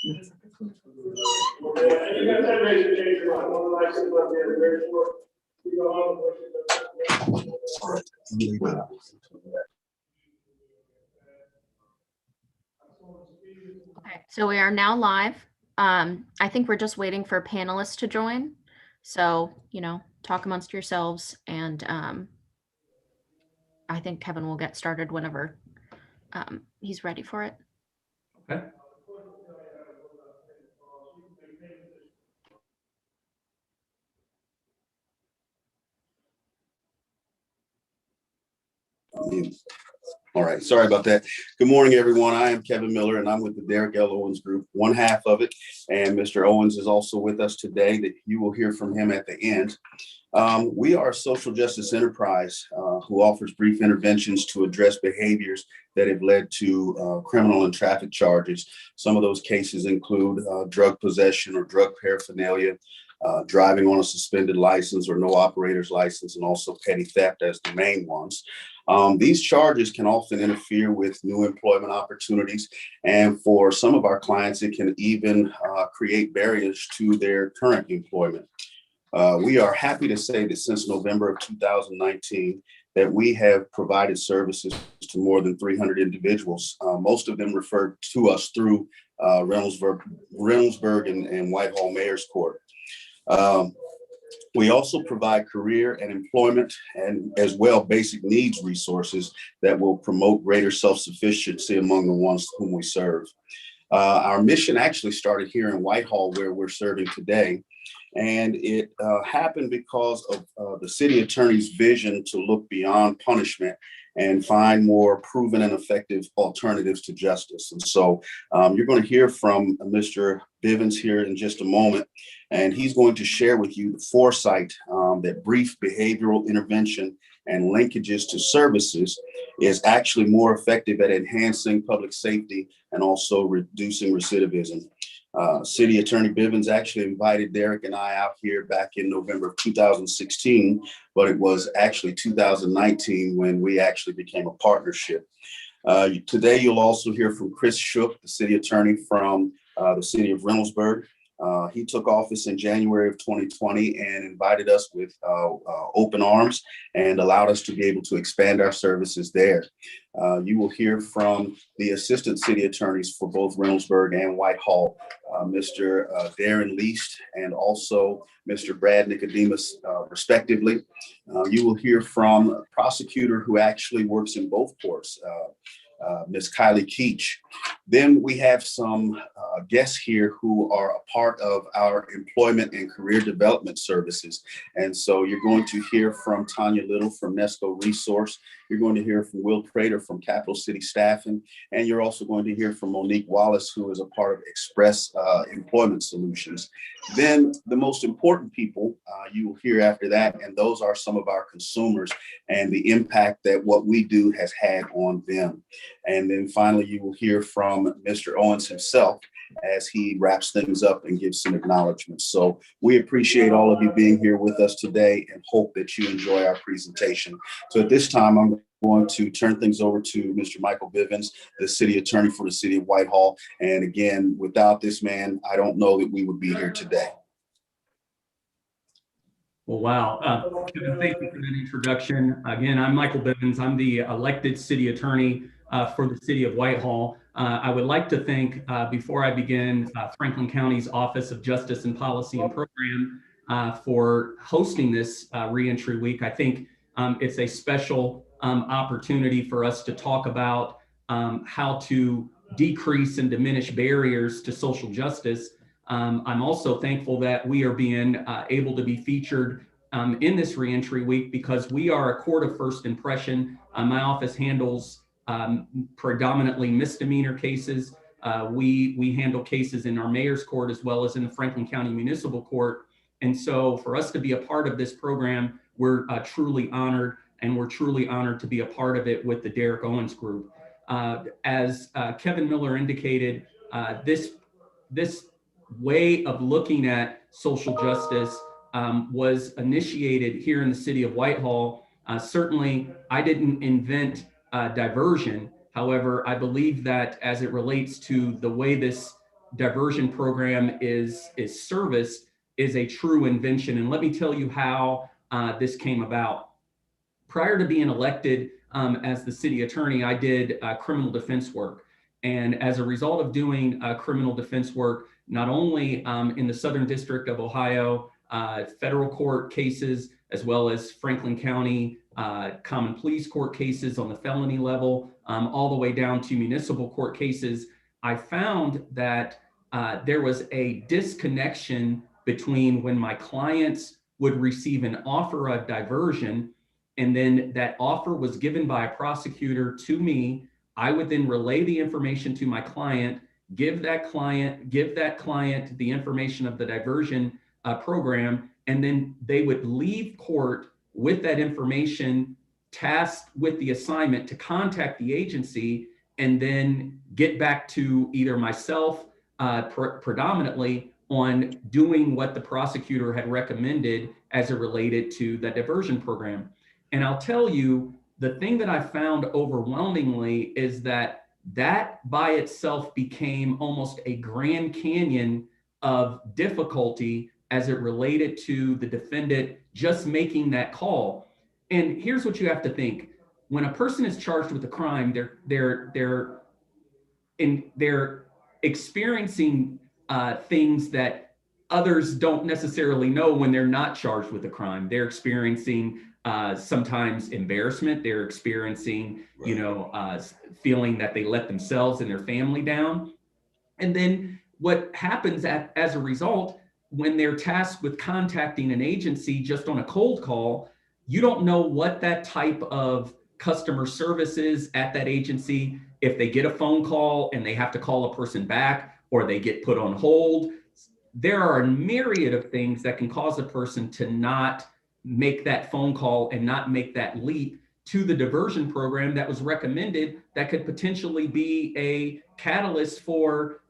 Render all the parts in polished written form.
Okay, so we are now live. I think we're just waiting for panelists to join. So, talk amongst yourselves, and I think Kevin will get started whenever he's ready for it. Okay. All right, sorry about that. Good morning, everyone. I am Kevin Miller, and I'm with the Derrick L. Owens Group, one half of it. And Mr. Owens is also with us today. That you will hear from him at the end. We are a social justice enterprise who offers brief interventions to address behaviors that have led to criminal and traffic charges. Some of those cases include drug possession or drug paraphernalia, driving on a suspended license or no operator's license, and also petty theft as the main ones. These charges can often interfere with new employment opportunities, and for some of our clients, it can even create barriers to their current employment. We are happy to say that since November of 2019, that we have provided services to more than 300 individuals, most of them referred to us through Reynoldsburg and Whitehall Mayor's Court. We also provide career and employment and as well basic needs resources that will promote greater self-sufficiency among the ones whom we serve. Our mission actually started here in Whitehall, where we're serving today. And it happened because of the city attorney's vision to look beyond punishment and find more proven and effective alternatives to justice. And so you're going to hear from Mr. Bivens here in just a moment, and he's going to share with you the foresight that brief behavioral intervention and linkages to services is actually more effective at enhancing public safety and also reducing recidivism. City Attorney Bivens actually invited Derrick and I out here back in November of 2016, but it was actually 2019 when we actually became a partnership. Today, you'll also hear from Chris Shook, the city attorney from the city of Reynoldsburg. He took office in January of 2020 and invited us with open arms and allowed us to be able to expand our services there. You will hear from the assistant city attorneys for both Reynoldsburg and Whitehall, Mr. Darren Least and also Mr. Brad Nicodemus, respectively. You will hear from a prosecutor who actually works in both courts, Ms. Kylie Keach. Then we have some guests here who are a part of our employment and career development services. And so you're going to hear from Tanya Little from Nesco Resource. You're going to hear from Will Prater from Capital City Staffing. And you're also going to hear from Monique Wallace, who is a part of Express Employment Solutions. Then the most important people you will hear after that, and those are some of our consumers and the impact that what we do has had on them. And then finally, you will hear from Mr. Owens himself as he wraps things up and gives some acknowledgments. So we appreciate all of you being here with us today and hope that you enjoy our presentation. So at this time, I'm going to turn things over to Mr. Michael Bivens, the city attorney for the city of Whitehall. And again, without this man, I don't know that we would be here today. Well, wow. Kevin, thank you for that introduction. Again, I'm Michael Bivens. I'm the elected city attorney for the city of Whitehall. I would like to thank, before I begin, Franklin County's Office of Justice and Policy and Program for hosting this Reentry Week. I think it's a special opportunity for us to talk about how to decrease and diminish barriers to social justice. I'm also thankful that we are being able to be featured in this Reentry Week because we are a court of first impression. My office handles predominantly misdemeanor cases, We handle cases in our mayor's court as well as in the Franklin County Municipal Court. And so for us to be a part of this program, we're truly honored, and we're truly honored to be a part of it with the Derrick Owens Group. As Kevin Miller indicated, this way of looking at social justice was initiated here in the city of Whitehall. Certainly, I didn't invent diversion. However, I believe that as it relates to the way this diversion program is serviced is a true invention. And let me tell you how this came about. Prior to being elected as the city attorney, I did criminal defense work. And as a result of doing criminal defense work, not only in the Southern District of Ohio, federal court cases, as well as Franklin County common pleas court cases on the felony level, all the way down to municipal court cases, I found that there was a disconnection between when my clients would receive an offer of diversion, and then that offer was given by a prosecutor to me. I would then relay the information to my client, give that client the information of the diversion program, and then they would leave court with that information, tasked with the assignment to contact the agency and then get back to either myself predominantly on doing what the prosecutor had recommended as it related to the diversion program. And I'll tell you, the thing that I found overwhelmingly is that by itself became almost a Grand Canyon of difficulty as it related to the defendant just making that call. And here's what you have to think. When a person is charged with a crime, they're experiencing things that others don't necessarily know when they're not charged with a crime. They're experiencing sometimes embarrassment. They're experiencing, feeling that they let themselves and their family down. And then what happens as a result, when they're tasked with contacting an agency just on a cold call, you don't know what that type of customer service is at that agency. If they get a phone call and they have to call a person back, or they get put on hold, there are a myriad of things that can cause a person to not make that phone call and not make that leap to the diversion program that was recommended, that could potentially be a catalyst for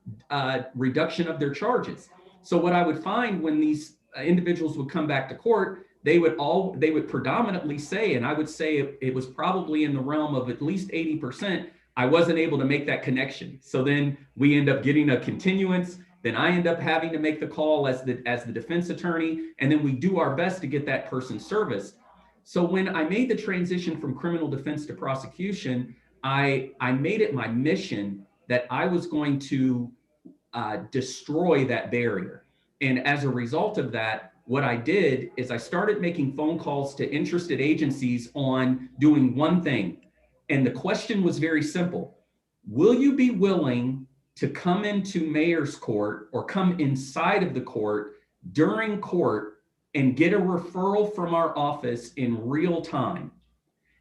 reduction of their charges. So what I would find when these individuals would come back to court, they would predominantly say, and I would say it was probably in the realm of at least 80%, I wasn't able to make that connection. So then we end up getting a continuance. Then I end up having to make the call as the defense attorney, and then we do our best to get that person serviced. So when I made the transition from criminal defense to prosecution, I made it my mission that I was going to destroy that barrier. And as a result of that, what I did is I started making phone calls to interested agencies on doing one thing. And the question was very simple. Will you be willing to come into mayor's court or come inside of the court during court and get a referral from our office in real time?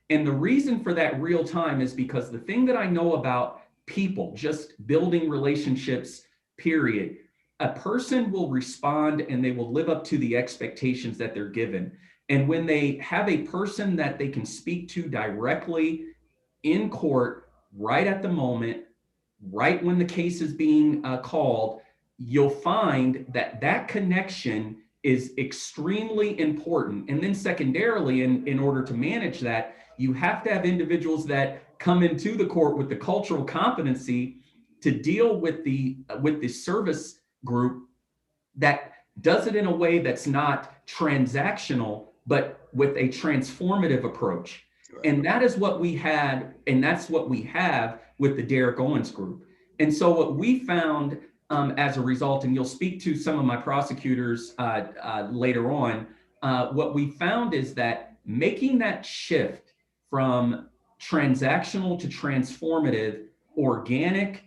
And the reason for that real time is because the thing that I know about people, just building relationships, period, a person will respond and they will live up to the expectations that they're given. And when they have a person that they can speak to directly in court, right at the moment, right when the case is being called, you'll find that connection is extremely important. And then secondarily, in order to manage that, you have to have individuals that come into the court with the cultural competency to deal with the service group that does it in a way that's not transactional, but with a transformative approach. Right. And that is what we had, and that's what we have with the Derrick Owens Group. And so what we found as a result, and you'll speak to some of my prosecutors later on, what we found is that making that shift from transactional to transformative, organic,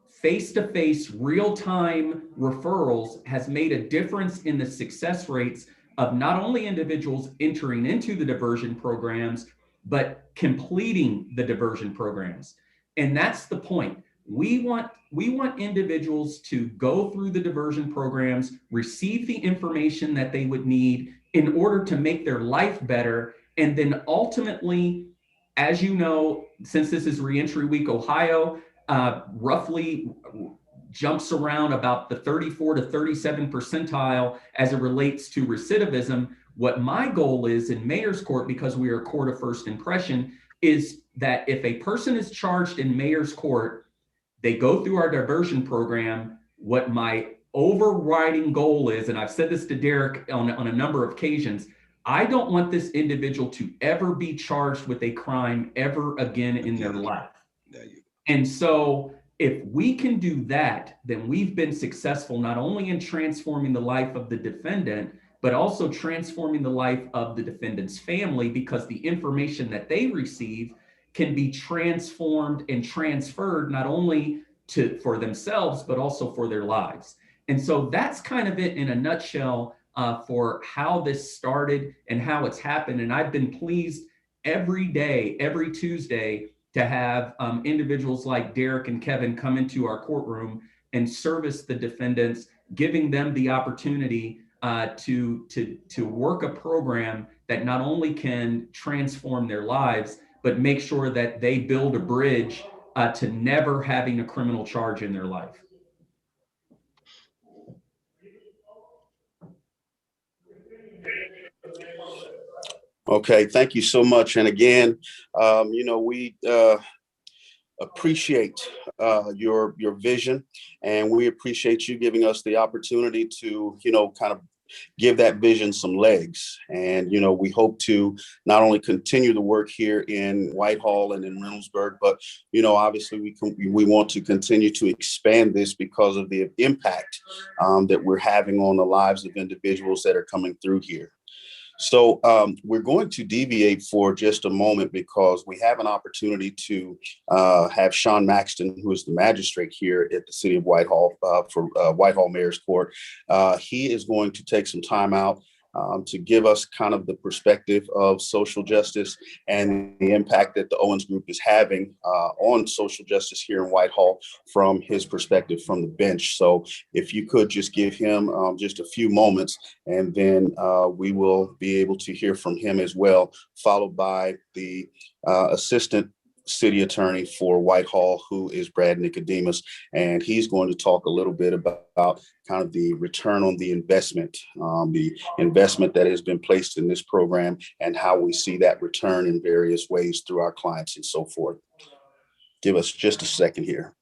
face-to-face, real-time referrals has made a difference in the success rates of not only individuals entering into the diversion programs, but completing the diversion programs. And that's the point. We want individuals to go through the diversion programs, receive the information that they would need in order to make their life better, and then ultimately, as you know, since this is Reentry Week, Ohio roughly jumps around about the 34 to 37 percentile as it relates to recidivism. What my goal is in mayor's court, because we are a court of first impression, is that if a person is charged in mayor's court, they go through our diversion program. What my overriding goal is, and I've said this to Derrick on a number of occasions, I don't want this individual to ever be charged with a crime ever again in their life. And so if we can do that, then we've been successful not only in transforming the life of the defendant, but also transforming the life of the defendant's family, because the information that they receive can be transformed and transferred not only for themselves, but also for their lives. And so that's kind of it in a nutshell for how this started and how it's happened. And I've been pleased every day, every Tuesday, to have individuals like Derrick and Kevin come into our courtroom and service the defendants, giving them the opportunity to work a program that not only can transform their lives, but make sure that they build a bridge to never having a criminal charge in their life. Okay, thank you so much. And again, we appreciate your vision, and we appreciate you giving us the opportunity to, kind of give that vision some legs. And, we hope to not only continue the work here in Whitehall and in Reynoldsburg, but, obviously we want to continue to expand this because of the impact that we're having on the lives of individuals that are coming through here. So we're going to deviate for just a moment because we have an opportunity to have Sean Maxton, who is the magistrate here at the City of Whitehall for Whitehall Mayor's Court. He is going to take some time out to give us kind of the perspective of social justice and the impact that the Owens Group is having on social justice here in Whitehall from his perspective from the bench. So if you could just give him just a few moments, and then we will be able to hear from him as well, followed by the assistant city attorney for Whitehall, who is Brad Nicodemus, and he's going to talk a little bit about kind of the return on the investment that has been placed in this program, and how we see that return in various ways through our clients and so forth. Give us just a second here.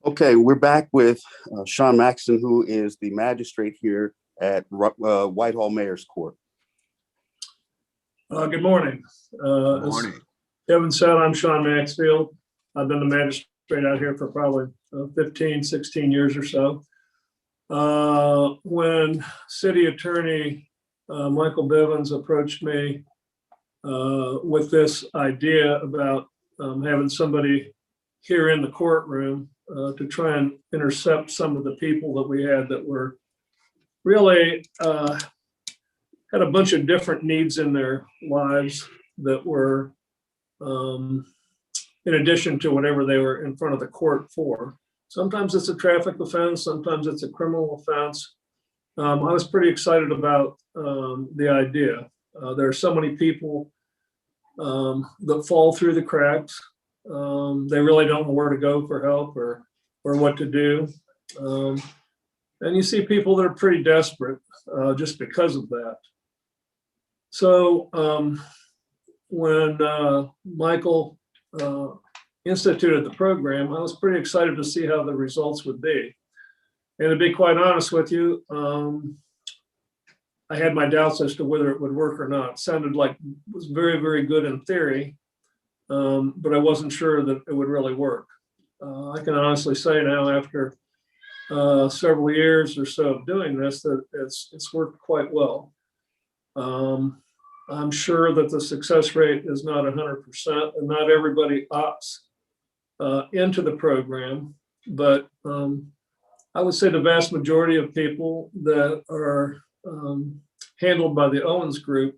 Okay, we're back with Sean Maxton, who is the magistrate here at Whitehall Mayor's Court. Good morning. Good morning. As Kevin said, I'm Sean Maxfield. I've been the magistrate out here for probably 15, 16 years or so. When City Attorney Michael Bivens approached me with this idea about having somebody here in the courtroom to try and intercept some of the people that we had that were really had a bunch of different needs in their lives that were in addition to whatever they were in front of the court for. Sometimes it's a traffic offense, sometimes it's a criminal offense. I was pretty excited about the idea. There are so many people that fall through the cracks. They really don't know where to go for help or what to do. And you see people that are pretty desperate just because of that. So when Michael instituted the program, I was pretty excited to see how the results would be. And to be quite honest with you, I had my doubts as to whether it would work or not. It sounded like it was very, very good in theory, but I wasn't sure that it would really work. I can honestly say now, after several years or so of doing this, that it's worked quite well. I'm sure that the success rate is not 100%, and not everybody opts into the program, but I would say the vast majority of people that are handled by the Owens Group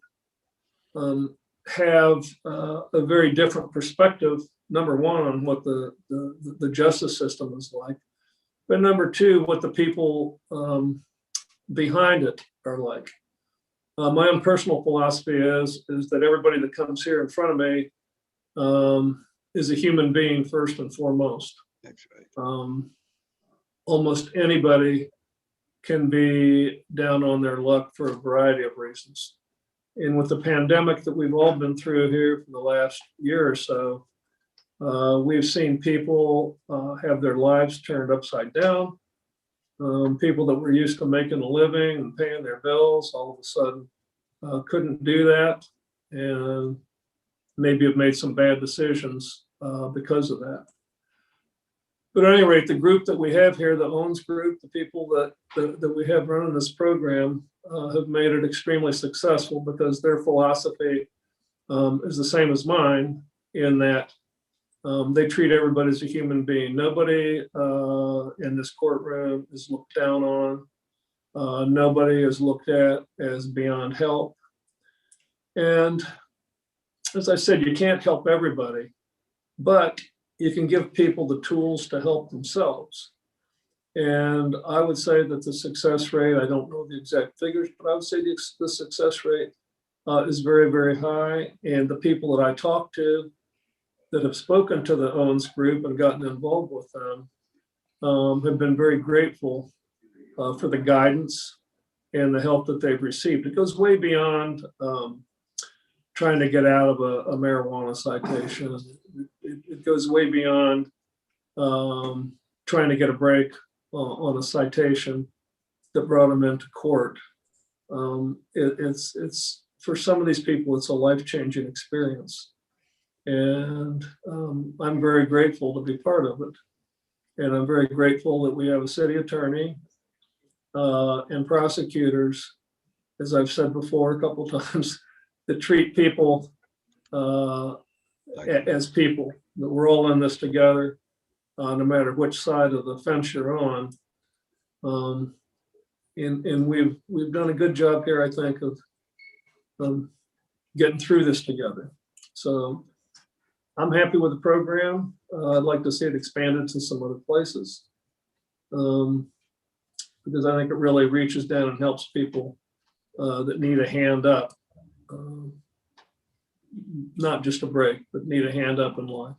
have a very different perspective, number one, on what the justice system is like, but number two, what the people behind it are like. My own personal philosophy is that everybody that comes here in front of me is a human being first and foremost. That's right. Almost anybody can be down on their luck for a variety of reasons. And with the pandemic that we've all been through here for the last year or so, we've seen people have their lives turned upside down. People that were used to making a living and paying their bills all of a sudden couldn't do that, and maybe have made some bad decisions because of that. But at any rate, the group that we have here, the Owens Group, the people that we have running this program have made it extremely successful because their philosophy is the same as mine, in that they treat everybody as a human being. Nobody in this courtroom is looked down on. Nobody is looked at as beyond help. And as I said, you can't help everybody, but you can give people the tools to help themselves. And I would say that the success rate, I don't know the exact figures, but I would say the success rate is very, very high. And the people that I talk to that have spoken to the Owens Group and gotten involved with them have been very grateful for the guidance and the help that they've received. It goes way beyond trying to get out of a marijuana citation. It goes way beyond trying to get a break on a citation that brought them into court. It's for some of these people, it's a life-changing experience. And I'm very grateful to be part of it. And I'm very grateful that we have a city attorney and prosecutors, as I've said before a couple times, that treat people as people, that we're all in this together, no matter which side of the fence you're on. And we've done a good job here, I think, of getting through this together. So I'm happy with the program. I'd like to see it expanded to some other places, because I think it really reaches down and helps people that need a hand up. Not just a break, but need a hand up in life.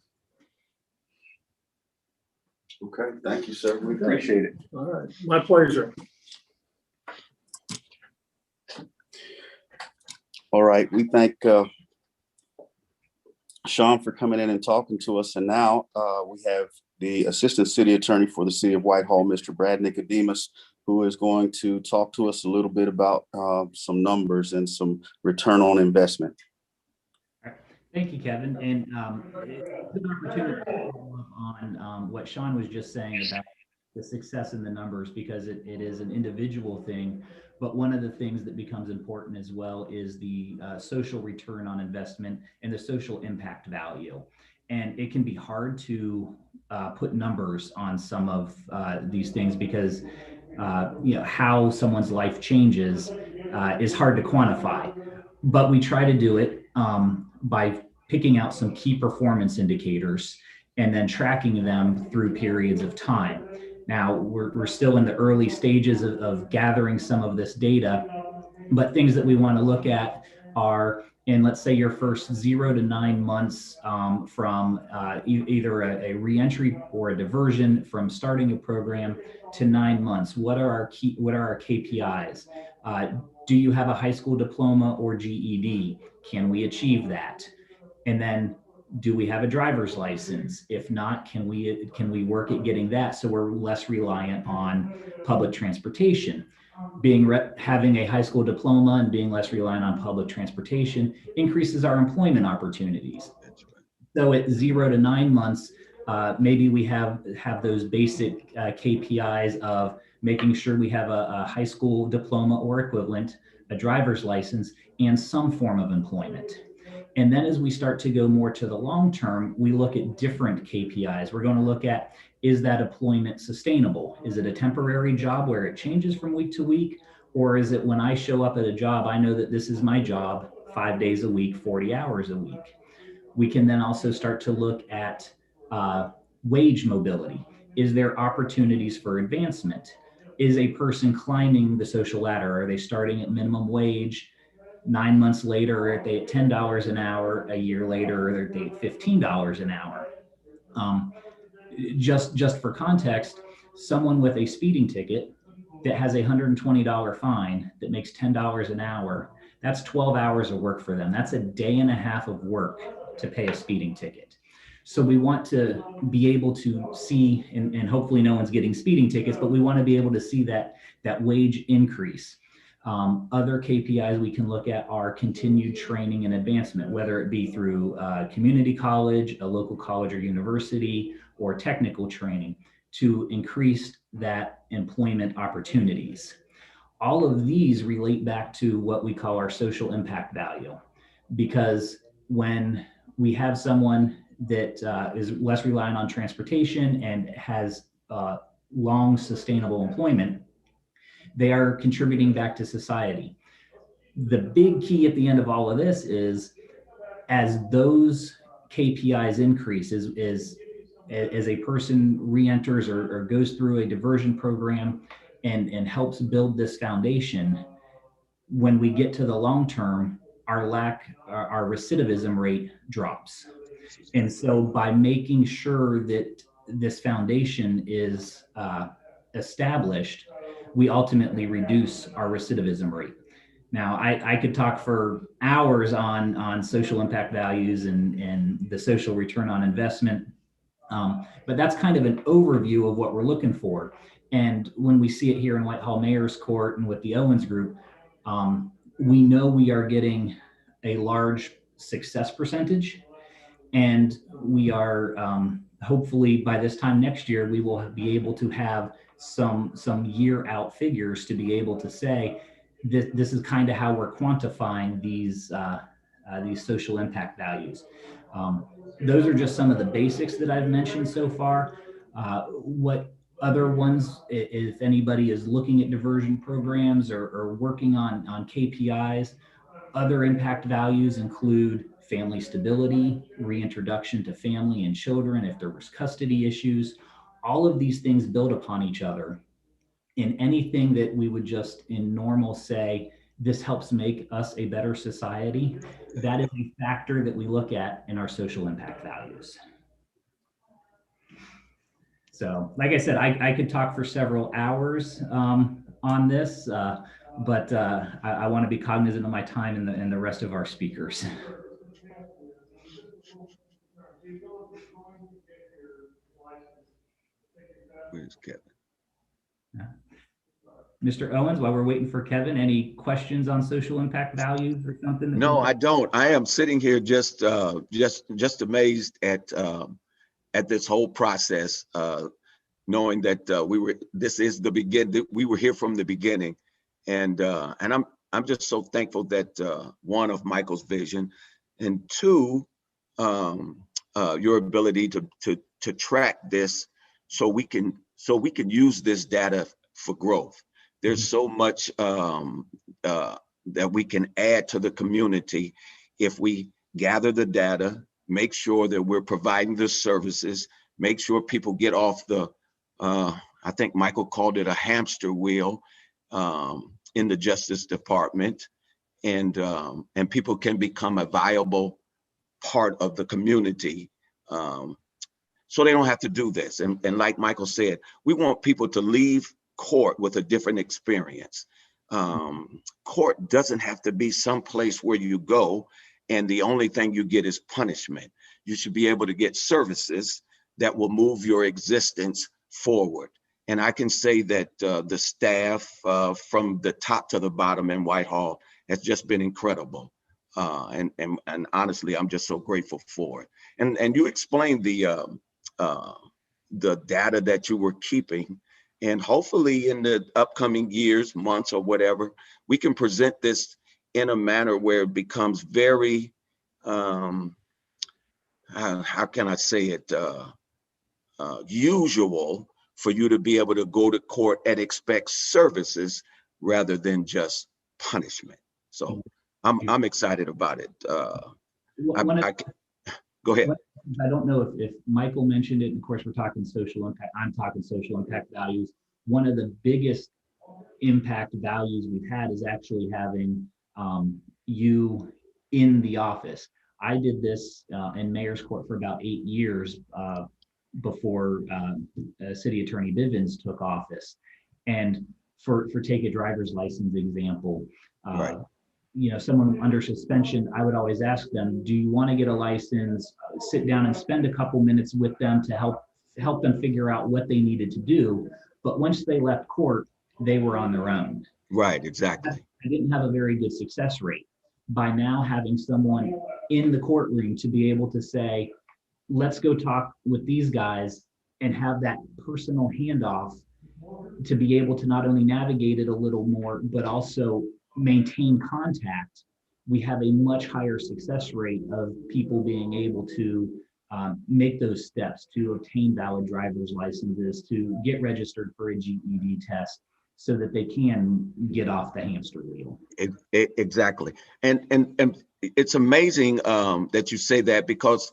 Okay, thank you, sir. We appreciate it. All right, my pleasure. All right, we thank Sean for coming in and talking to us. And now we have the Assistant City Attorney for the City of Whitehall, Mr. Brad Nicodemus, who is going to talk to us a little bit about some numbers and some return on investment. Thank you, Kevin. And it's a good opportunity to follow up on what Sean was just saying about the success in the numbers, because it is an individual thing. But one of the things that becomes important as well is the social return on investment and the social impact value. And it can be hard to put numbers on some of these things because how someone's life changes is hard to quantify. But we try to do it by picking out some key performance indicators and then tracking them through periods of time. Now, we're still in the early stages of gathering some of this data, but things that we want to look at are in, let's say, your first 0 to 9 months from either a reentry or a diversion from starting a program to 9 months. What are our KPIs? Do you have a high school diploma or GED? Can we achieve that? And then, do we have a driver's license? If not, can we work at getting that so we're less reliant on public transportation? Having a high school diploma and being less reliant on public transportation increases our employment opportunities. So at 0 to 9 months, maybe we have those basic KPIs of making sure we have a high school diploma or equivalent, a driver's license, and some form of employment. And then as we start to go more to the long term, we look at different KPIs. We're going to look at, is that employment sustainable? Is it a temporary job where it changes from week to week? Or is it when I show up at a job, I know that this is my job 5 days a week, 40 hours a week? We can then also start to look at wage mobility. Is there opportunities for advancement? Is a person climbing the social ladder? Are they starting at minimum wage? 9 months later, are they at $10 an hour? A year later, are they at $15 an hour? Just for context, someone with a speeding ticket that has a $120 fine that makes $10 an hour, that's 12 hours of work for them. That's a day and a half of work to pay a speeding ticket. So we want to be able to see, and hopefully no one's getting speeding tickets, but we want to be able to see that wage increase. Other KPIs we can look at are continued training and advancement, whether it be through community college, a local college or university, or technical training to increase that employment opportunities. All of these relate back to what we call our social impact value, because when we have someone that is less reliant on transportation and has long sustainable employment, they are contributing back to society. The big key at the end of all of this is, as those KPIs increase, as a person re-enters or goes through a diversion program and helps build this foundation, when we get to the long term, our recidivism rate drops. And so by making sure that this foundation is established, we ultimately reduce our recidivism rate. Now, I could talk for hours on social impact values and the social return on investment, but that's kind of an overview of what we're looking for. And when we see it here in Whitehall Mayor's Court and with the Owens Group, we know we are getting a large success percentage, and we are hopefully by this time next year, we will be able to have some year out figures to be able to say this is kind of how we're quantifying these social impact values. Those are just some of the basics that I've mentioned so far. What other ones, if anybody is looking at diversion programs or working on KPIs, other impact values include family stability, reintroduction to family and children if there was custody issues. All of these things build upon each other. In anything that we would just in normal say, this helps make us a better society, that is a factor that we look at in our social impact values. So, like I said, I could talk for several hours on this, but I want to be cognizant of my time and the rest of our speakers. Where's Kevin? Mr. Owens, while we're waiting for Kevin, any questions on social impact values or something? No, I don't. I am sitting here just amazed at this whole process, knowing that this is the begin. We were here from the beginning, and I'm just so thankful that one, of Michael's vision, and two, your ability to track this, so we can use this data for growth. There's so much that we can add to the community if we gather the data, make sure that we're providing the services, make sure people get off the, I think Michael called it a hamster wheel in the Justice Department, and people can become a viable part of the community, so they don't have to do this. And like Michael said, we want people to leave court with a different experience. Court doesn't have to be some place where you go and the only thing you get is punishment. You should be able to get services that will move your existence forward. And I can say that the staff from the top to the bottom in Whitehall has just been incredible. And honestly, I'm just so grateful for it. And you explained the data that you were keeping. And hopefully in the upcoming years, months, or whatever, we can present this in a manner where it becomes very, how can I say it, usual for you to be able to go to court and expect services rather than just punishment. So I'm excited about it. Go ahead. I don't know if Michael mentioned it. Of course, we're talking social impact. I'm talking social impact values. One of the biggest impact values we've had is actually having you in the office. I did this in Mayor's Court for about 8 years before City Attorney Bivens took office. And for take a driver's license example, Right. You know, someone under suspension, I would always ask them, do you want to get a license? Sit down and spend a couple minutes with them to help them figure out what they needed to do. But once they left court, they were on their own. Right, exactly. I didn't have a very good success rate. By now having someone in the courtroom to be able to say, let's go talk with these guys and have that personal handoff to be able to not only navigate it a little more, but also maintain contact, we have a much higher success rate of people being able to make those steps to obtain valid driver's licenses, to get registered for a GED test so that they can get off the hamster wheel. Exactly. And it's amazing that you say that, because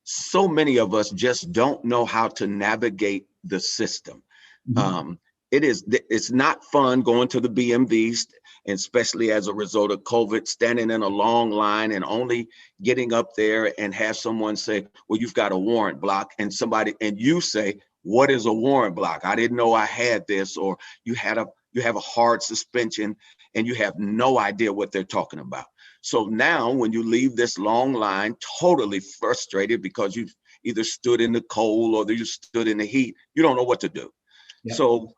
so many of us just don't know how to navigate the system. Mm-hmm. It's not fun going to the BMVs, and especially as a result of COVID, standing in a long line and only getting up there and have someone say, well, you've got a warrant block, and you say, what is a warrant block? I didn't know I had this. Or you have a hard suspension and you have no idea what they're talking about. So now when you leave this long line, totally frustrated because you've either stood in the cold or you stood in the heat, you don't know what to do. Yep. So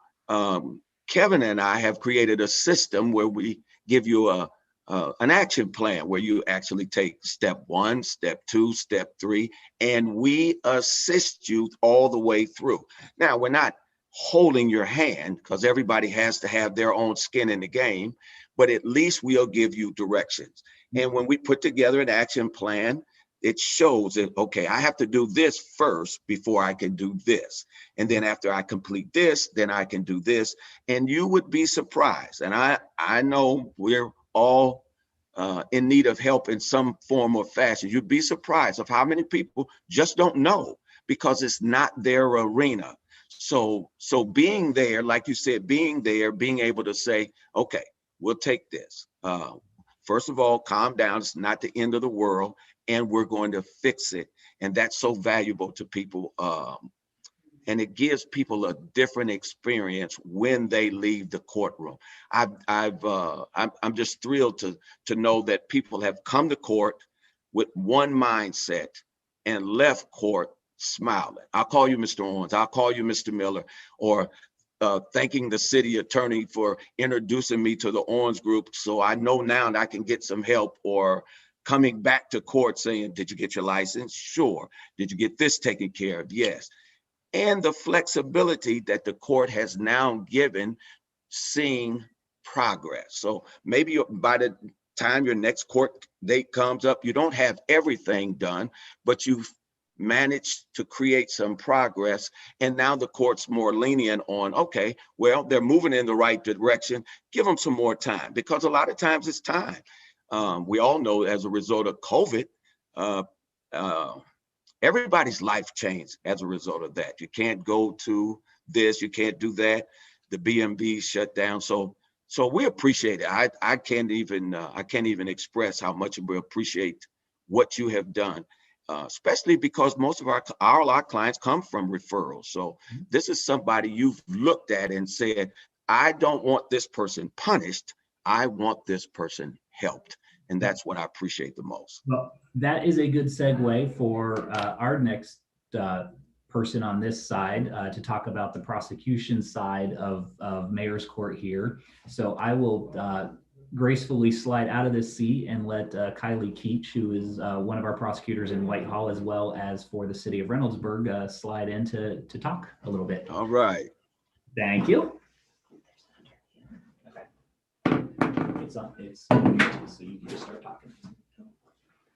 Kevin and I have created a system where we give you an action plan where you actually take step 1, step 2, step 3, and we assist you all the way through. Now, we're not holding your hand because everybody has to have their own skin in the game, but at least we'll give you directions. And when we put together an action plan, it shows that, okay, I have to do this first before I can do this. And then after I complete this, then I can do this. And you would be surprised. And I know we're all in need of help in some form or fashion. You'd be surprised of how many people just don't know because it's not their arena. So being there, like you said, being there, being able to say, okay, we'll take this. First of all, calm down. It's not the end of the world, and we're going to fix it. And that's so valuable to people. And it gives people a different experience when they leave the courtroom. I'm just thrilled to know that people have come to court with one mindset and left court smiling. I'll call you Mr. Owens, I'll call you Mr. Miller, or thanking the city attorney for introducing me to the Owens Group. So I know now that I can get some help, or coming back to court saying, did you get your license? Sure. Did you get this taken care of? Yes. And the flexibility that the court has now given, seeing progress. So maybe by the time your next court date comes up, you don't have everything done, but you've managed to create some progress. And now the court's more lenient on, okay, well, they're moving in the right direction. Give them some more time, because a lot of times it's time. We all know as a result of COVID, everybody's life changed as a result of that. You can't go to this, you can't do that. The BMV shut down. So we appreciate it. I can't even express how much we appreciate what you have done, especially because most of our clients come from referrals. So this is somebody you've looked at and said, I don't want this person punished. I want this person helped. And that's what I appreciate the most. Well, that is a good segue for our next person on this side to talk about the prosecution side of Mayor's Court here. So I will gracefully slide out of this seat and let Kylie Keach, who is one of our prosecutors in Whitehall, as well as for the city of Reynoldsburg, slide in to talk a little bit. All right. Thank you. Okay. It's on. It's so you can just start talking.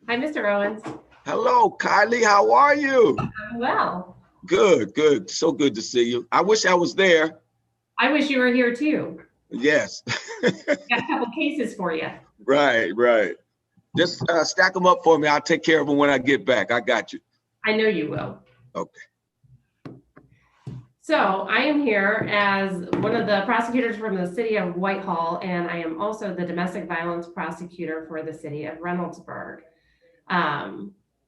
Hi, Mr. Owens. Hello, Kylie. How are you? I'm well. Good, good. So good to see you. I wish I was there. I wish you were here too. Yes. Got a couple cases for you. Right. Just stack them up for me. I'll take care of them when I get back. I got you. I know you will. Okay. So I am here as one of the prosecutors from the city of Whitehall, and I am also the domestic violence prosecutor for the city of Reynoldsburg.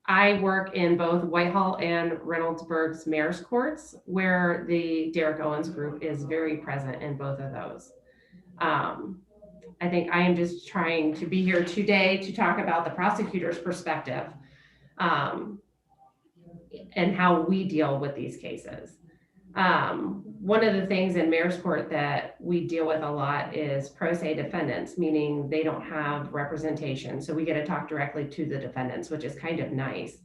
I work in both Whitehall and Reynoldsburg's mayor's courts, where the Derrick Owens Group is very present in both of those. I think I am just trying to be here today to talk about the prosecutor's perspective and how we deal with these cases. One of the things in mayor's court that we deal with a lot is pro se defendants, meaning they don't have representation. So we get to talk directly to the defendants, which is kind of nice.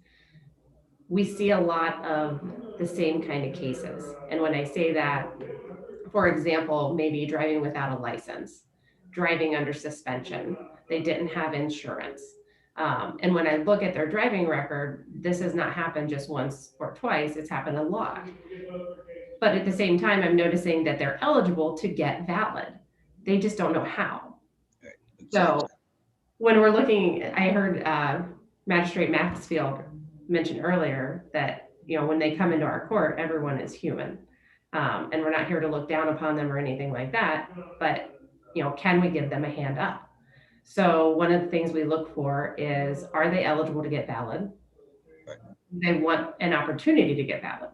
We see a lot of the same kind of cases. And when I say that, for example, maybe driving without a license, driving under suspension, they didn't have insurance. And when I look at their driving record, this has not happened just once or twice, it's happened a lot. But at the same time, I'm noticing that they're eligible to get valid. They just don't know how. So when we're looking, I heard Magistrate Maxfield mention earlier that, when they come into our court, everyone is human. And we're not here to look down upon them or anything like that, but, can we give them a hand up? So one of the things we look for is, are they eligible to get valid? They want an opportunity to get valid.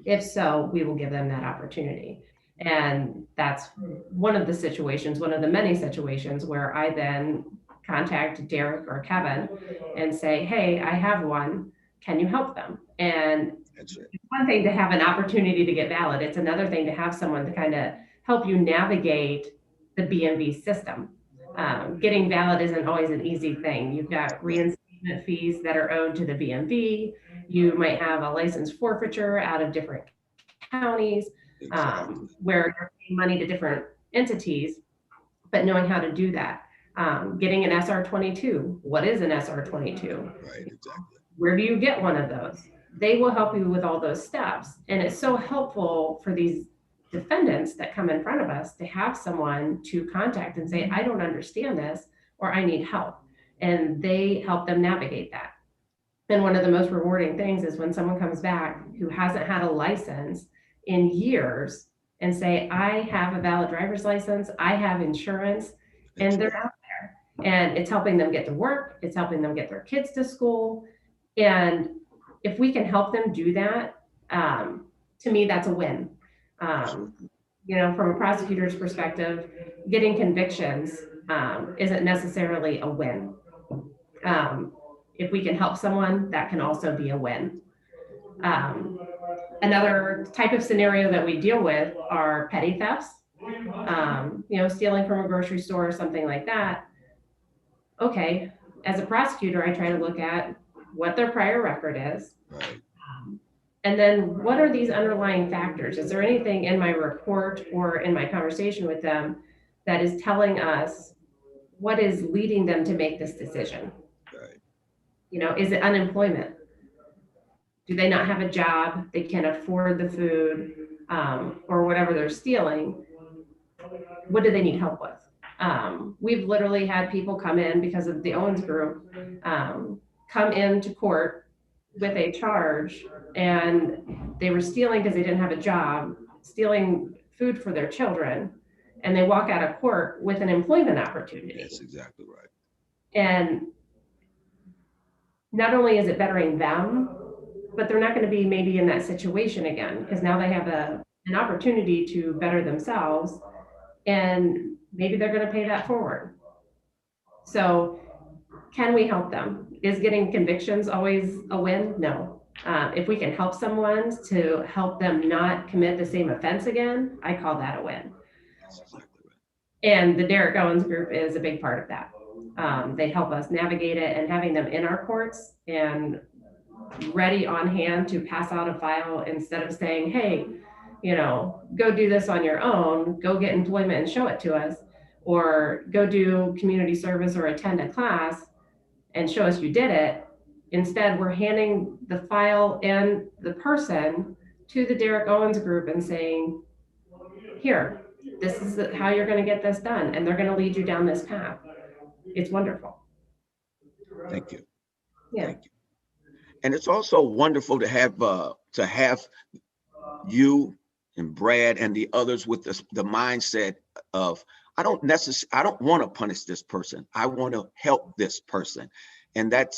If so, we will give them that opportunity. And that's one of the situations, one of the many situations where I then contact Derrick or Kevin and say, hey, I have one, can you help them? And it's one thing to have an opportunity to get valid. It's another thing to have someone to kind of help you navigate the BMV system. Getting valid isn't always an easy thing. You've got reinstatement fees that are owed to the BMV. You might have a license forfeiture out of different counties where you're paying money to different entities, but knowing how to do that. Getting an SR-22. What is an SR-22? Right, exactly. Where do you get one of those? They will help you with all those steps. And it's so helpful for these defendants that come in front of us to have someone to contact and say, I don't understand this, or I need help. And they help them navigate that. And one of the most rewarding things is when someone comes back who hasn't had a license in years and say, I have a valid driver's license, I have insurance, and they're out there. And it's helping them get to work, it's helping them get their kids to school. And if we can help them do that, to me, that's a win. From a prosecutor's perspective, getting convictions isn't necessarily a win. If we can help someone, that can also be a win. Another type of scenario that we deal with are petty thefts, stealing from a grocery store or something like that. Okay, as a prosecutor, I try to look at what their prior record is. Right. And then what are these underlying factors? Is there anything in my report or in my conversation with them that is telling us what is leading them to make this decision? Right. Is it unemployment? Do they not have a job? They can't afford the food, or whatever they're stealing. What do they need help with? We've literally had people come in because of the Owens Group, come into court with a charge, and they were stealing because they didn't have a job, stealing food for their children, and they walk out of court with an employment opportunity. That's exactly right. And not only is it bettering them, but they're not going to be maybe in that situation again, because now they have an opportunity to better themselves, and maybe they're going to pay that forward. So can we help them? Is getting convictions always a win? No. If we can help someone to help them not commit the same offense again, I call that a win. That's exactly right. And the Derrick Owens Group is a big part of that. They help us navigate it, and having them in our courts and ready on hand to pass out a file instead of saying, hey, go do this on your own, go get employment and show it to us, or go do community service or attend a class and show us you did it. Instead, we're handing the file and the person to the Derrick Owens Group and saying, here, this is how you're going to get this done. And they're going to lead you down this path. It's wonderful. Thank you. Yeah. Thank you. And it's also wonderful to have you and Brad and the others with the mindset of, I don't want to punish this person. I want to help this person. And that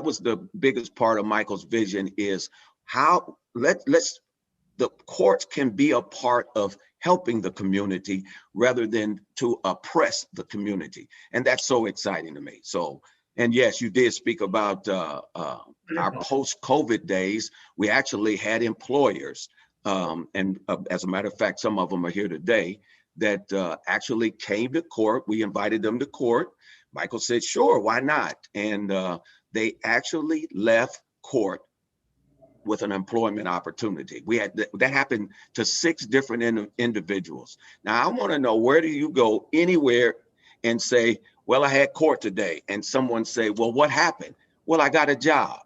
was the biggest part of Michael's vision, is how the courts can be a part of helping the community rather than to oppress the community. And that's so exciting to me. So, and yes, you did speak about our post-COVID days. We actually had employers, and as a matter of fact, some of them are here today, that actually came to court. We invited them to court. Michael said, sure, why not? And they actually left court with an employment opportunity. We had that happened to 6 different individuals. Now, I want to know, where do you go anywhere and say, well, I had court today, and someone say, well, what happened? Well, I got a job.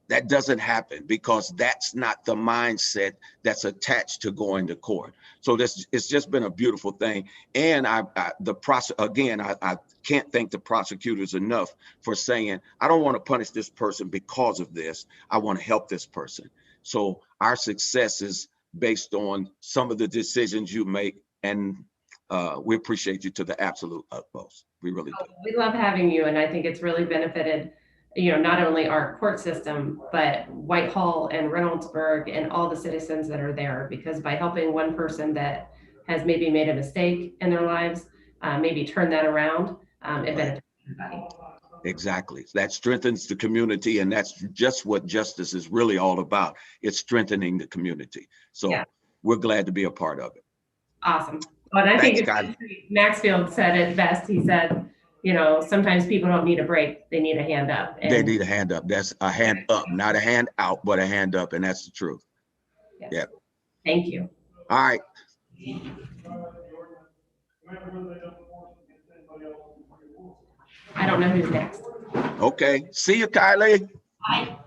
That doesn't happen, because that's not the mindset that's attached to going to court. So it's just been a beautiful thing. And I can't thank the prosecutors enough for saying, I don't want to punish this person because of this. I want to help this person. So our success is based on some of the decisions you make, and we appreciate you to the absolute utmost. We really do. We love having you, and I think it's really benefited not only our court system, but Whitehall and Reynoldsburg and all the citizens that are there, because by helping one person that has maybe made a mistake in their lives, maybe turn that around, it benefits everybody. Exactly. That strengthens the community, and that's just what justice is really all about. It's strengthening the community. So yeah, we're glad to be a part of it. Awesome. Well, and I think Maxfield said it best. He said, sometimes people don't need a break, they need a hand up. And they need a hand up. That's a hand up, not a hand out, but a hand up. And that's the truth. Yes. Yeah. Thank you. All right. I don't know who's next. Okay. See you, Kylie. Bye.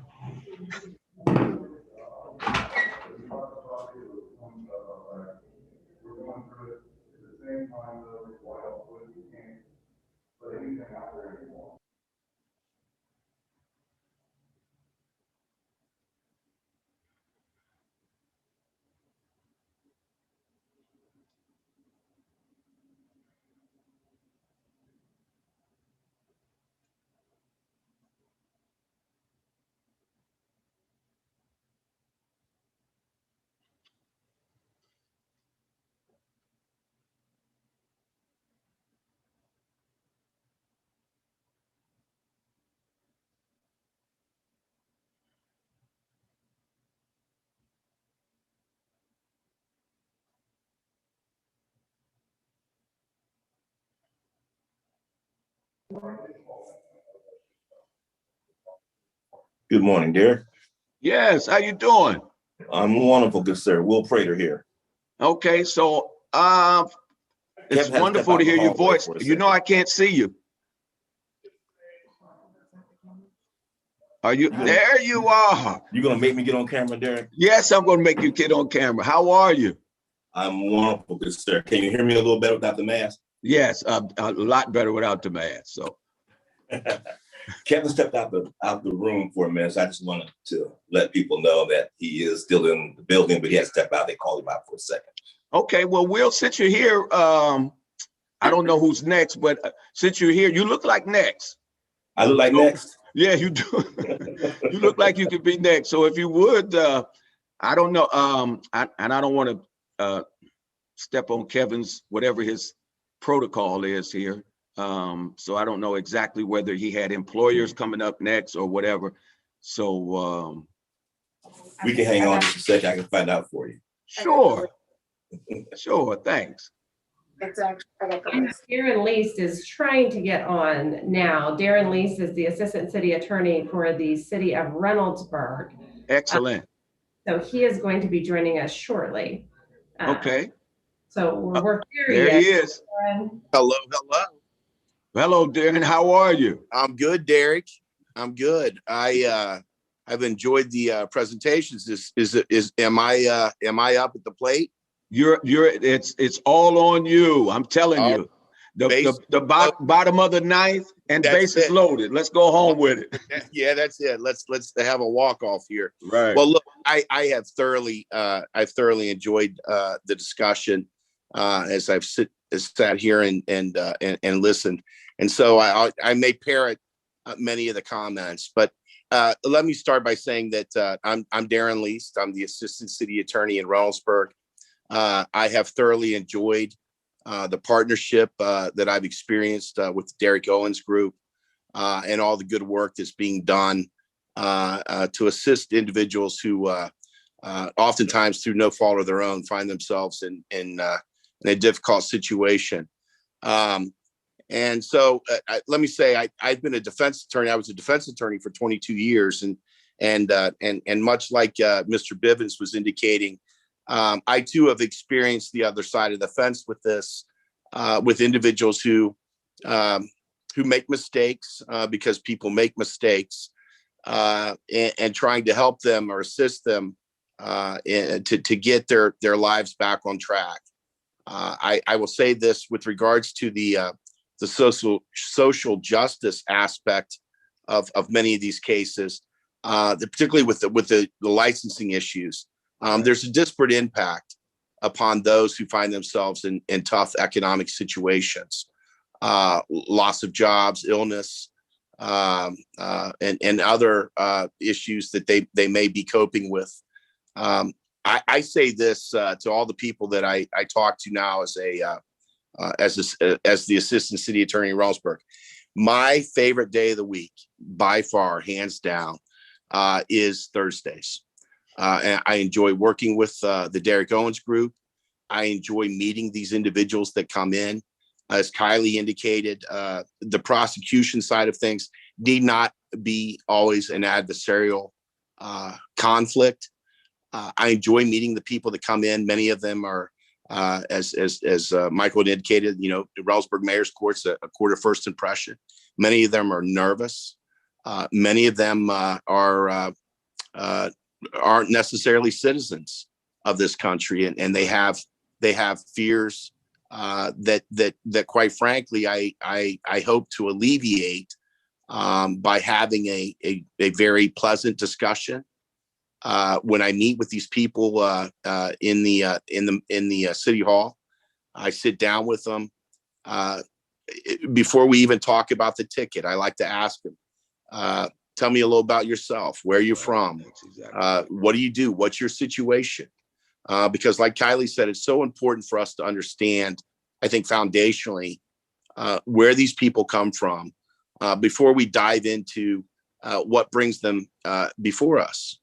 Good morning, Derrick. Yes, how you doing? I'm wonderful, good sir. Will Prater here. Okay, so it's Kevin had to wonderful step out to hear in the your hallway voice. for a You know, second. I can't see you. Are you there? You are. You gonna make me get on camera, Derrick? Yes, I'm going to make you get on camera. How are you? I'm wonderful, good sir. Can you hear me a little better without the mask? Yes, a lot better without the mask. So Kevin stepped out the room for a minute. So I just wanted to let people know that he is still in the building, but he had to step out. They called him out for a second. okay, well, Will, since you're here, I don't know who's next, but since you're here, you look like next. I look like next. Yeah, you do. You look like you could be next. So if you would, I don't know, and I don't want to step on Kevin's whatever his protocol is here. So I don't know exactly whether he had employers coming up next or whatever. So We can hang on just a second. I can find out for you. sure, sure, thanks. And Darren Least is trying to get on now. Darren Least is the assistant city attorney for the city of Reynoldsburg. Excellent. So he is going to be joining us shortly. Okay, So we're there he is. Hello, hello. Hello, Darren. How are you? I'm good, Derrick. I'm good. I've enjoyed the presentations. Am I up at the plate? It's all on you. I'm telling All you. The bottom of the ninth and bases loaded. Let's go home with it. Yeah, that's it. Let's have a walk off here. Right. Well, look, I've thoroughly enjoyed the discussion as I've sat here and listened. And so I may parrot many of the comments, but let me start by saying that I'm Darren Least. I'm the assistant city attorney in Reynoldsburg. I have thoroughly enjoyed the partnership that I've experienced with the Derrick Owens Group and all the good work that's being done to assist individuals who oftentimes through no fault of their own find themselves in a difficult situation. And so let me say, I've been a defense attorney. I was a defense attorney for 22 years. And much like Mr. Bivens was indicating, I too have experienced the other side of the fence with this, with individuals who make mistakes because people make mistakes, and trying to help them or assist them to get their lives back on track. I will say this with regards to the social justice aspect of many of these cases, particularly with the licensing issues. There's a disparate impact upon those who find themselves in tough economic situations, loss of jobs, illness, and other issues that they may be coping with. I say this to all the people that I talk to now as the assistant city attorney in Reynoldsburg. My favorite day of the week, by far, hands down, is Thursdays. And I enjoy working with the Derrick Owens Group. I enjoy meeting these individuals that come in. As Kylie indicated, the prosecution side of things need not be always an adversarial conflict. I enjoy meeting the people that come in. Many of them are, as Michael had indicated, the Reynoldsburg Mayor's Court's a court of first impression. Many of them are nervous. Many of them aren't necessarily citizens of this country, and they have fears that quite frankly I hope to alleviate by having a very pleasant discussion. When I meet with these people in the city hall, I sit down with them before we even talk about the ticket. I like to ask them, tell me a little about yourself. Where are you from? What do you do? What's your situation? Because like Kylie said, it's so important for us to understand, I think foundationally, where these people come from before we dive into what brings them before us.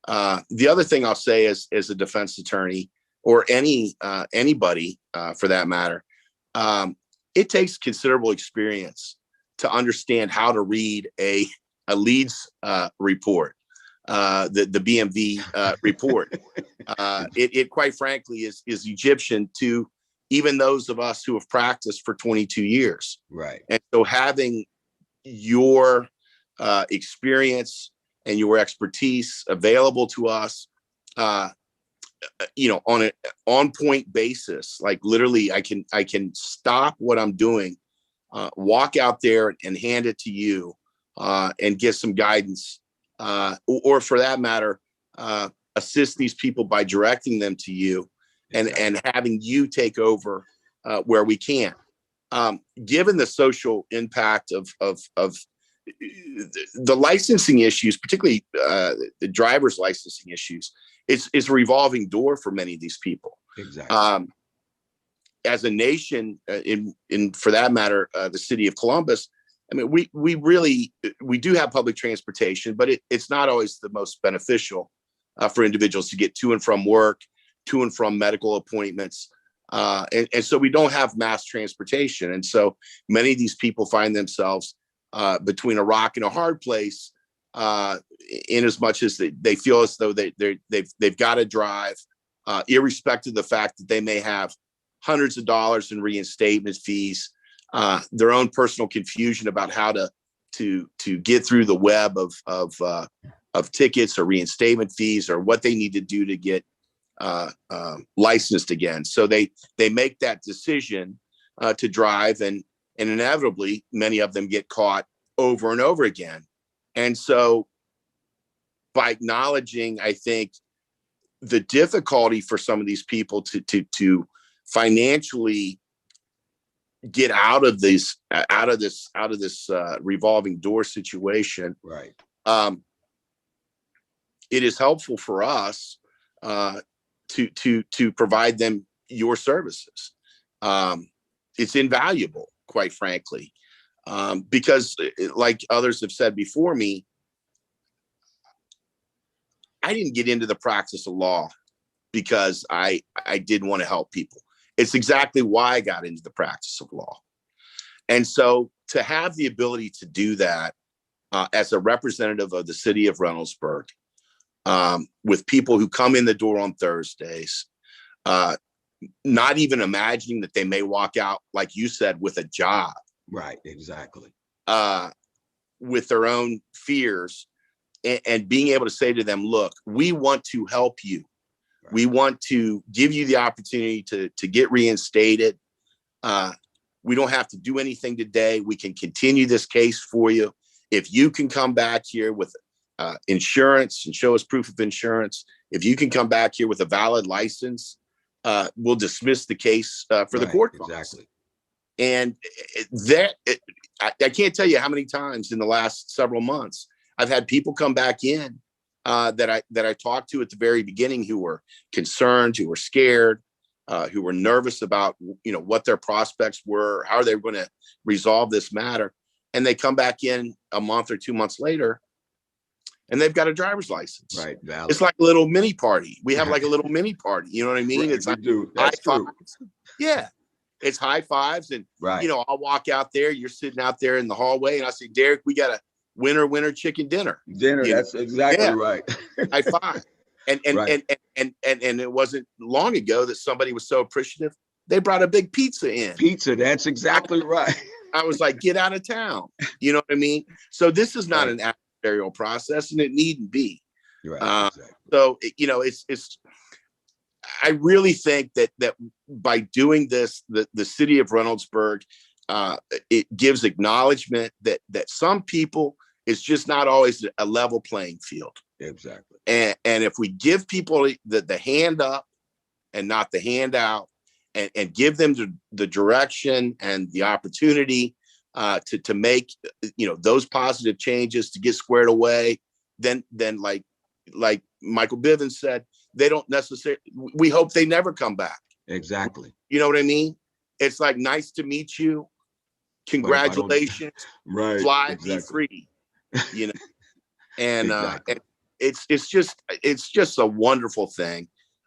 The other thing I'll say is, as a defense attorney or anybody for that matter, it takes considerable experience to understand how to read a leads report, the BMV report. It quite frankly is Egyptian to even those of us who have practiced for 22 years. Right. And so having your experience and your expertise available to us, on an on-point basis, like literally I can stop what I'm doing, walk out there and hand it to you, and get some guidance, or for that matter, assist these people by directing them to you, and having you take over where we can. Given the social impact of the licensing issues, particularly the driver's licensing issues, it's a revolving door for many of these people. Exactly. As a nation, in for that matter, the city of Columbus, I mean, we do have public transportation, but it's not always the most beneficial for individuals to get to and from work, to and from medical appointments. And so we don't have mass transportation. And so many of these people find themselves between a rock and a hard place, in as much as they feel as though they've got to drive, irrespective of the fact that they may have hundreds of dollars in reinstatement fees, their own personal confusion about how to get through the web of tickets or reinstatement fees, or what they need to do to get licensed again. So they make that decision to drive, and inevitably many of them get caught over and over again. And so by acknowledging, I think, the difficulty for some of these people to financially get out of this revolving door situation, Right. It is helpful for us to provide them your services. It's invaluable, quite frankly, because, like others have said before me, I didn't get into the practice of law because I didn't want to help people. It's exactly why I got into the practice of law. And so to have the ability to do that as a representative of the city of Reynoldsburg, with people who come in the door on Thursdays, not even imagining that they may walk out, like you said, with a job. Right, exactly. With their own fears, and being able to say to them, look, we want to help you. Right. We want to give you the opportunity to get reinstated. We don't have to do anything today. We can continue this case for you. If you can come back here with insurance and show us proof of insurance, if you can come back here with a valid license, we'll dismiss the case for the court. Exactly. And I can't tell you how many times in the last several months I've had people come back in that I talked to at the very beginning, who were concerned, who were scared, who were nervous about what their prospects were, how they were going to resolve this matter, and they come back in a month or 2 months later, and they've got a driver's license. Right, valid. It's like a little mini party. We have like a little mini party. You know what I mean? Right, it's like do. That's true. fives. Yeah. It's high fives. And, right. I'll walk out there. You're sitting out there in the hallway, and I say, Derrick, we got a winner chicken dinner. That's exactly right. High five. And right. and it wasn't long ago that somebody was so appreciative, they brought a big pizza in. Pizza. That's right. I was like, get out of town. You know what I mean? So this is not an adversarial process, and it needn't be. Right. Exactly. So, it's I really think that by doing this, the city of Reynoldsburg, it gives acknowledgement that some people, it's just not always a level playing field. Exactly. And if we give people the hand up and not the handout, and give them the direction and the opportunity to make those positive changes, to get squared away, then like Michael Bivens said, they don't necessarily, we hope they never come back. Exactly. You know what I mean? It's like, nice to meet you. Congratulations. Right. Fly, exactly. be free. And exactly. and it's just a wonderful thing.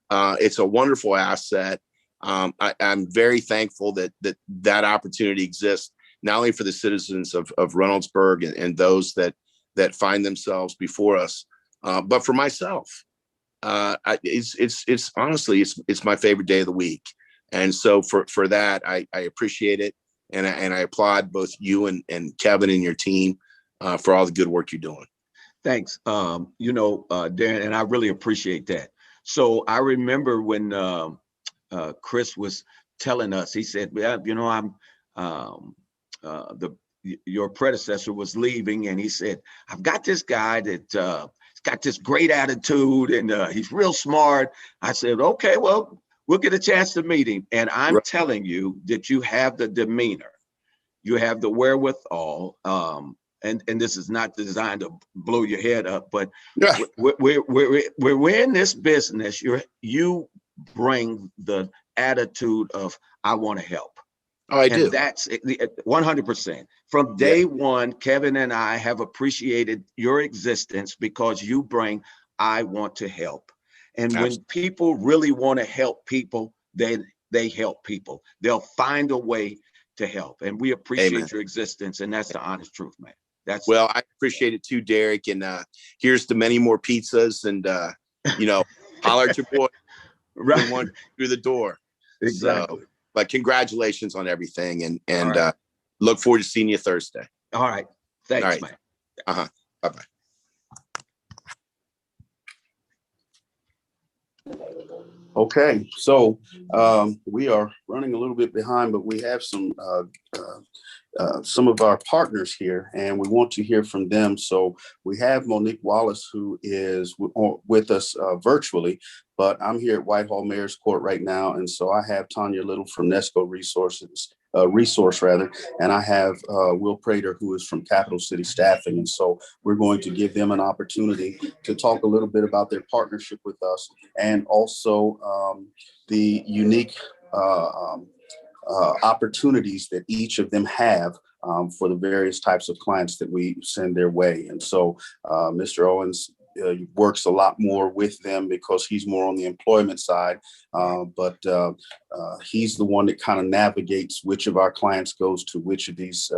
It's a wonderful asset. I'm very thankful that opportunity exists. not only for the citizens of Reynoldsburg and those that find themselves before us, but for myself. It's honestly, it's my favorite day of the week. And so for that, I appreciate it. And I applaud both you and Kevin and your team for all the good work you're doing. Thanks. Darren, and I really appreciate that. So I remember when Chris was telling us, he said, well, your predecessor was leaving, and he said, I've got this guy that he's got this great attitude, and he's real smart. I said, okay, well, we'll get a chance to meet him. And I'm telling you that you have the demeanor, you have the wherewithal. And this is not designed to blow your head up, but we're in this business. You bring the attitude of, I want to help. Oh, I do. That's 100%. From day one, Kevin and I have appreciated your existence because you bring, I want to help. And when people really want to help people, then they help people. They'll find a way to help. And we appreciate your existence. And that's the honest truth, man. Well, I appreciate it too, Derrick. And here's to many more pizzas, and holler at your boy. Right. One through the door. Exactly. So, but congratulations on everything, and look forward to seeing you Thursday. All right. Thanks, man. Bye-bye. Okay, so we are running a little bit behind, but we have some of our partners here, and we want to hear from them. So we have Monique Wallace, who is with us virtually, but I'm here at Whitehall Mayor's Court right now, and so I have Tanya Little from Nesco Resource, and I have Will Prater, who is from Capital City Staffing, and so we're going to give them an opportunity to talk a little bit about their partnership with us, and also the unique opportunities that each of them have for the various types of clients that we send their way. And so Mr. Owens works a lot more with them because he's more on the employment side, but he's the one that kind of navigates which of our clients goes to which of these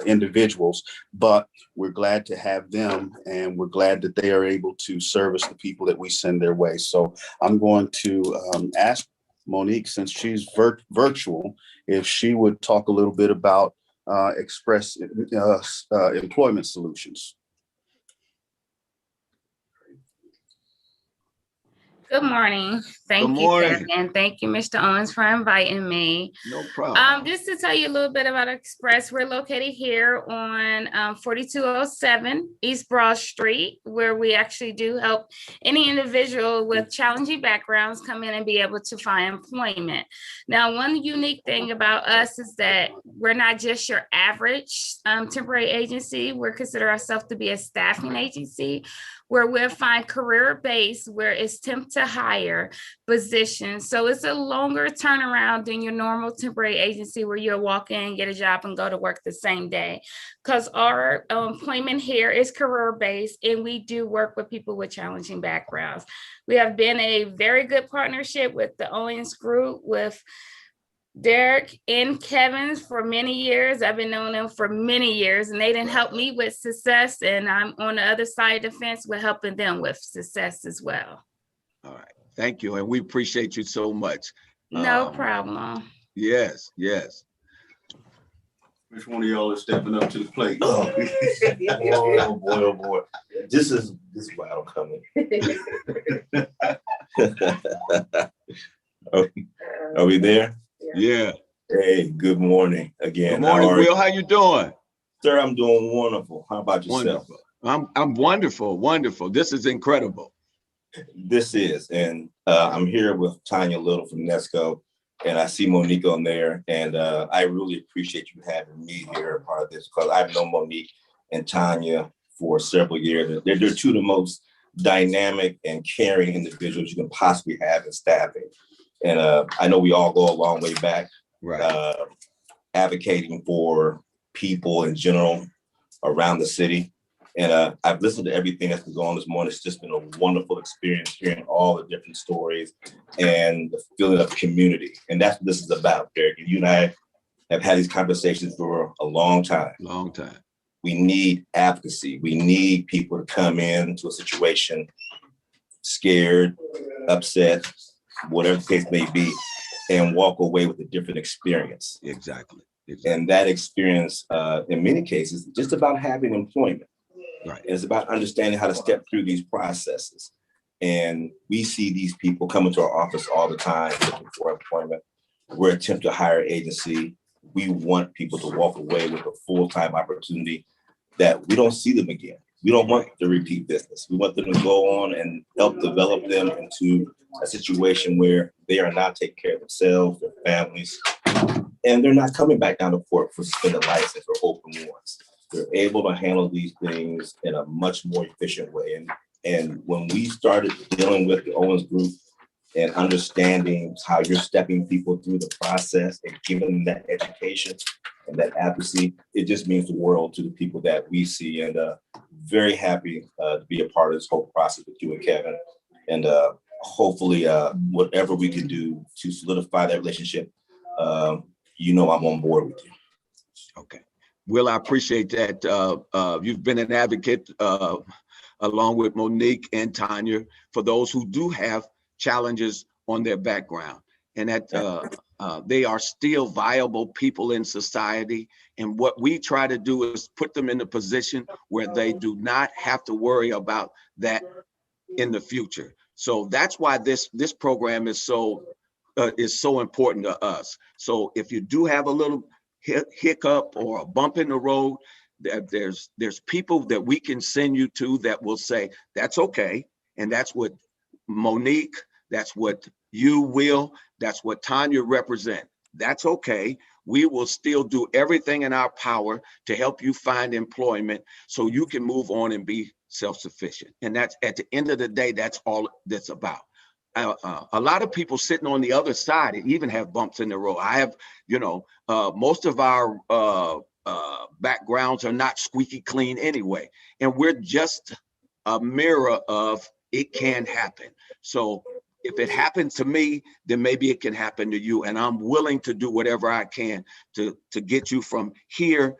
individuals. But we're glad to have them, and we're glad that they are able to service the people that we send their way. So I'm going to ask Monique, since she's virtual, if she would talk a little bit about Express Employment Solutions. Good morning. Thank you, Kevin. Thank you, Mr. Owens, for inviting me. No problem. Just to tell you a little bit about Express, we're located here on 4207 East Broad Street, where we actually do help any individual with challenging backgrounds come in and be able to find employment. Now, one unique thing about us is that we're not just your average temporary agency. We're consider ourselves to be a staffing agency, where we'll find career-based, where it's temp to hire positions. So it's a longer turnaround than your normal temporary agency where you'll walk in, get a job, and go to work the same day. Because our employment here is career-based, and we do work with people with challenging backgrounds. We have been a very good partnership with the Owens Group, with Derrick and Kevin for many years. I've been knowing them for many years, and they didn't help me with success, and I'm on the other side of the fence with helping them with success as well. All right. Thank you. And we appreciate you so much. No problem. Yes. Which one of y'all is stepping up to the plate? Oh, oh boy. This is why I'm coming. Are we there? Yeah. Hey, good morning again. Good morning, Will. How you doing? Sir, I'm doing wonderful. How about yourself? Wonderful. I'm wonderful. This is incredible. This is, and I'm here with Tanya Little from Nesco, and I see Monique on there, and I really appreciate you having me here, a part of this, because I've known Monique and Tanya for several years. They're two of the most dynamic and caring individuals you can possibly have in staffing. And I know we all go a long way back, right? Advocating for people in general around the city. And I've listened to everything that's been going on this morning. It's just been a wonderful experience hearing all the different stories and the feeling of community. And that's what this is about, Derrick. And you and I have had these conversations for a long time. Long time. We need advocacy. We need people to come into a situation scared, upset, whatever the case may be, and walk away with a different experience. Exactly. And that experience, in many cases, is just about having employment. Right. It's about understanding how to step through these processes. And we see these people coming to our office all the time looking for employment. We're attempt to hire agency. We want people to walk away with a full-time opportunity that we don't see them again. We don't want the repeat business. We want them to go on and help develop them into a situation where they are not taking care of themselves, their families, and they're not coming back down to court for suspended license or open warrants. They're able to handle these things in a much more efficient way. And when we started dealing with the Owens Group and understanding how you're stepping people through the process and giving them that education and that advocacy, it just means the world to the people that we see. And very happy to be a part of this whole process with you and Kevin. And hopefully whatever we can do to solidify that relationship, I'm on board with you. Okay. Will, I appreciate that. You've been an advocate along with Monique and Tanya for those who do have challenges on their background, and that they are still viable people in society. And what we try to do is put them in a position where they do not have to worry about that in the future. So that's why this program is so important to us. So if you do have a little hiccup or a bump in the road, there's people that we can send you to that will say, that's okay. And that's what Monique, that's what you will, that's what Tanya represent. That's okay. We will still do everything in our power to help you find employment so you can move on and be self-sufficient. And that's, at the end of the day, that's all that's about. A lot of people sitting on the other side even have bumps in the road. I have, most of our backgrounds are not squeaky clean anyway. And we're just a mirror of it can happen. So if it happened to me, then maybe it can happen to you. And I'm willing to do whatever I can to get you from here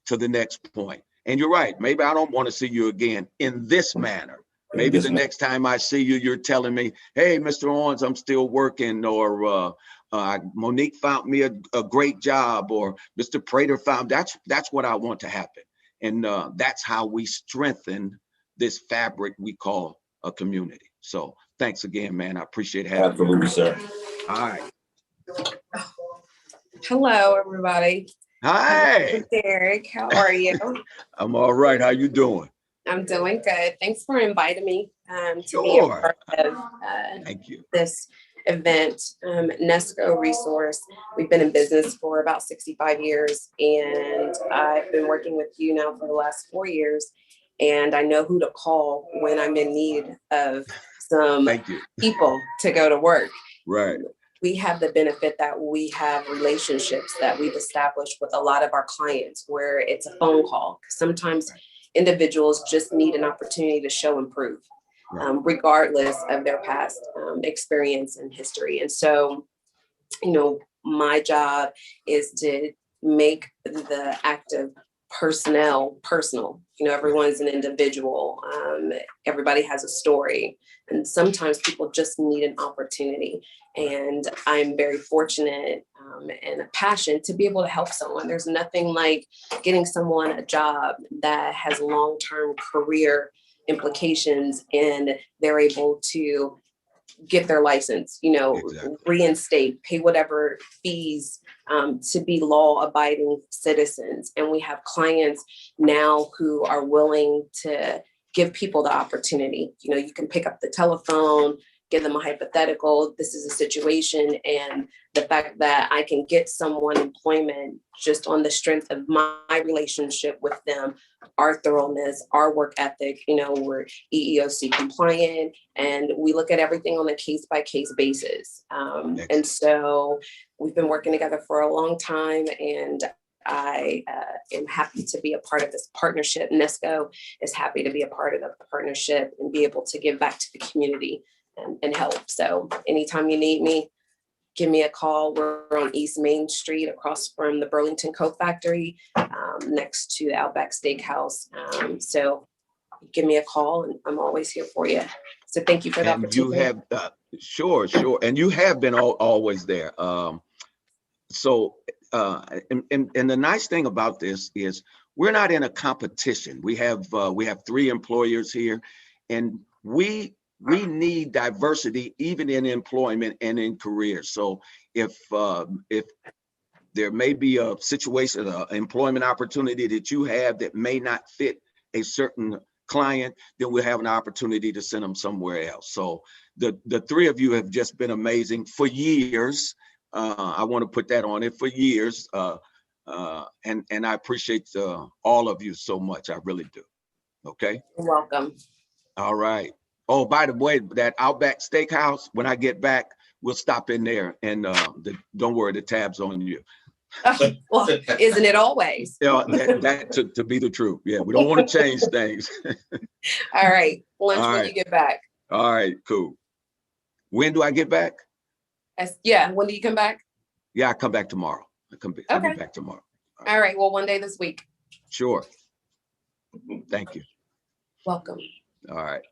to the next point. And you're right. Maybe I don't want to see you again in this manner. Maybe the next time I see you, you're telling me, hey, Mr. Owens, I'm still working, or Monique found me a great job, or Mr. Prater found, that's what I want to happen. And that's how we strengthen this fabric we call a community. So thanks again, man. I appreciate having you. Absolutely, sir. All right. Hello, everybody. Hi. Derrick, how are you? I'm all right. How you doing? I'm doing good. Thanks for inviting me to be a Sure. part of Thank you. this event. Nesco Resource, we've been in business for about 65 years, and I've been working with you now for the last 4 years, and I know who to call when I'm in need of some people to go to work. Right. We have the benefit that we have relationships that we've established with a lot of our clients where it's a phone call. Sometimes individuals just need an opportunity to show and prove, regardless of their past experience and history. And so, my job is to make the active personnel personal. Everyone's an individual. Everybody has a story. And sometimes people just need an opportunity. And I'm very fortunate and a passion to be able to help someone. There's nothing like getting someone a job that has long-term career implications and they're able to get their license, reinstate, pay whatever fees to be law-abiding citizens. And we have clients now who are willing to give people the opportunity. You can pick up the telephone, give them a hypothetical, this is a situation, and the fact that I can get someone employment just on the strength of my relationship with them, our thoroughness, our work ethic, we're EEOC compliant, and we look at everything on a case-by-case basis. And so we've been working together for a long time, and I am happy to be a part of this partnership. Nesco is happy to be a part of the partnership and be able to give back to the community and help. So anytime you need me, give me a call. We're on East Main Street across from the Burlington Coat Factory, next to the Outback Steakhouse. So give me a call and I'm always here for you. So thank you for the And you opportunity. have, sure. And you have been always there. And the nice thing about this is we're not in a competition. We have 3 employers here, and we need diversity even in employment and in careers. So if there may be a situation, an employment opportunity that you have that may not fit a certain client, then we'll have an opportunity to send them somewhere else. So the 3 of you have just been amazing for years. I want to put that on it, for years. And I appreciate all of you so much. I really do. Okay. You're welcome. All right. Oh, by the way, that Outback Steakhouse, when I get back, we'll stop in there, and don't worry, the tab's on you. Well, isn't it always? Yeah, that to be the truth. Yeah, we don't want to change things. All right. Lunch All when right. you get back. All right, cool. When do I get back? Yeah. When do you come back? Yeah, I come back tomorrow. I'll be back tomorrow. All right. Well, one day this week. Sure. Thank you. Welcome. All right.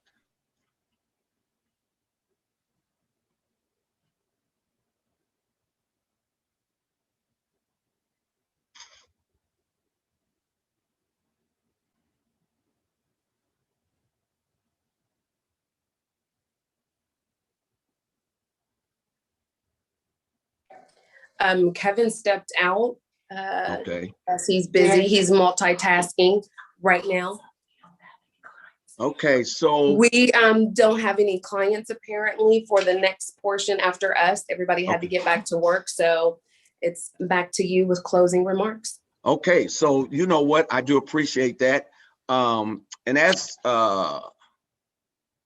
Kevin stepped out. Okay. As he's busy. He's multitasking right now. Okay, so we don't have any clients apparently for the next portion after us. Everybody had to get back to work, so it's back to you with closing remarks. Okay, so you know what? I do appreciate that. And as I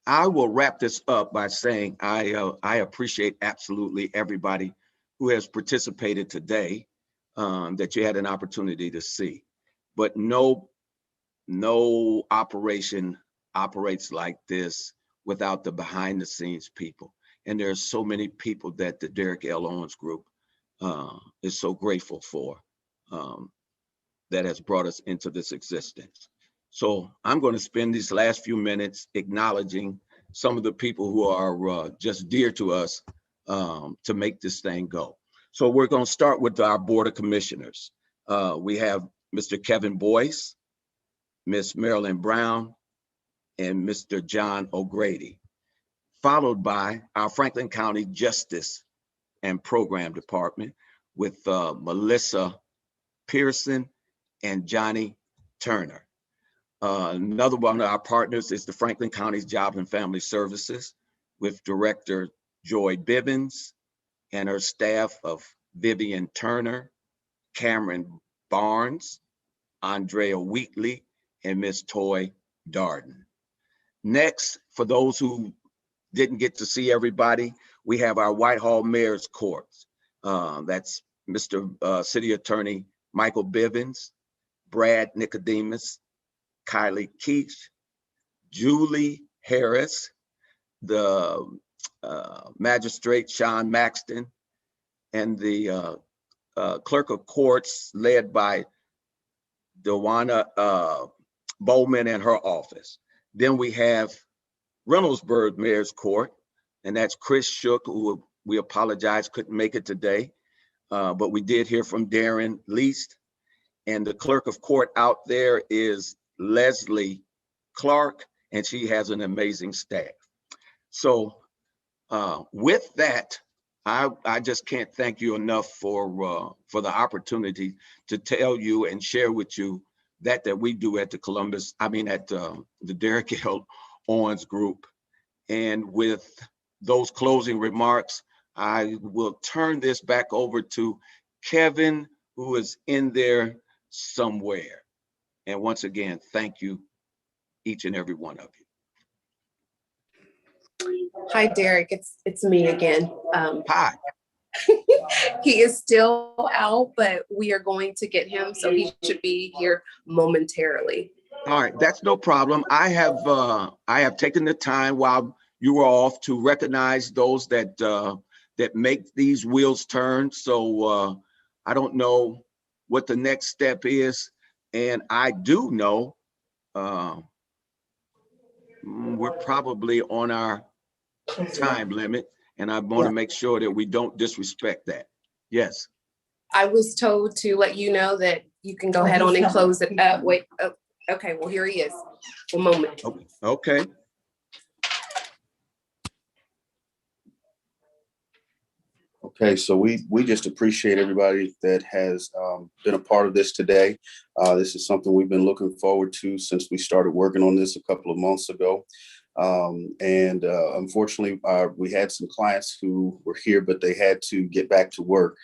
will wrap this up by saying I appreciate absolutely everybody who has participated today, that you had an opportunity to see. But no operation operates like this without the behind the scenes people. And there's so many people that the Derrick L. Owens Group is so grateful for, that has brought us into this existence. So I'm going to spend these last few minutes acknowledging some of the people who are just dear to us, to make this thing go. So we're going to start with our Board of Commissioners. We have Mr. Kevin Boyce, Miss Marilyn Brown, and Mr. John O'Grady, followed by our Franklin County Justice and Program Department with Melissa Pearson and Johnny Turner. Another one of our partners is the Franklin County's Job and Family Services with Director Joy Bibbins and her staff of Vivian Turner, Cameron Barnes, Andrea Wheatley, and Miss Toy Darden. Next, for those who didn't get to see everybody, we have our Whitehall Mayor's Court. That's Mr. City Attorney Michael Bivens, Brad Nicodemus, Kylie Keach, Julie Harris, the Magistrate Sean Maxton, and the Clerk of Courts led by Dewana Bowman and her office. Then we have Reynoldsburg Mayor's Court, and that's Chris Shook, who we apologize couldn't make it today, but we did hear from Darren Least. And the Clerk of Court out there is Leslie Clark, and she has an amazing staff. So with that, I just can't thank you enough for the opportunity to tell you and share with you that we do at the Derrick L. Owens Group. And with those closing remarks, I will turn this back over to Kevin, who is in there somewhere. And once again, thank you, each and every one of you. Hi, Derrick. It's me again. Hi. He is still out, but we are going to get him, so he should be here momentarily. All right, that's no problem. I have taken the time while you were off to recognize those that that make these wheels turn. So I don't know what the next step is. And I do know we're probably on our time limit, and I want to make sure that we don't disrespect that. Yes. I was told to let you know that you can go ahead on and close it. Wait. Oh, okay. Well, here he is. One moment. Okay. Okay, so we just appreciate everybody that has been a part of this today. This is something we've been looking forward to since we started working on this a couple of months ago. Unfortunately, we had some clients who were here, but they had to get back to work.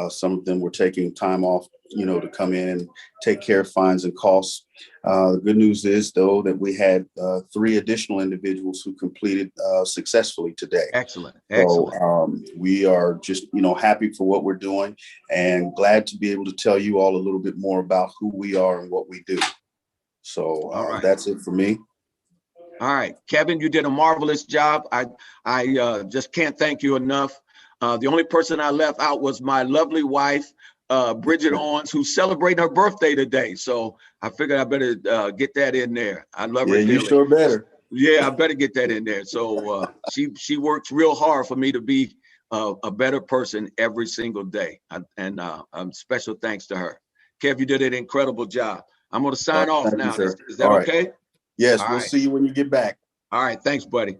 Some of them were taking time off, to come in and take care of fines and costs. The good news is, though, that we had 3 additional individuals who completed successfully today. Excellent. So we are just, happy for what we're doing and glad to be able to tell you all a little bit more about who we are and what we do. So that's it for me. All right, Kevin, you did a marvelous job. I just can't thank you enough. The only person I left out was my lovely wife, Bridget Owens, who's celebrating her birthday today. So I figured I better get that in there. I love her dearly. You sure better. Yeah, I better get that in there. So she works real hard for me to be a better person every single day. And special thanks to her. Kev, you did an incredible job. I'm going to sign off now. Is that okay? Yes, All we'll see you when you get back. All right. Thanks, buddy.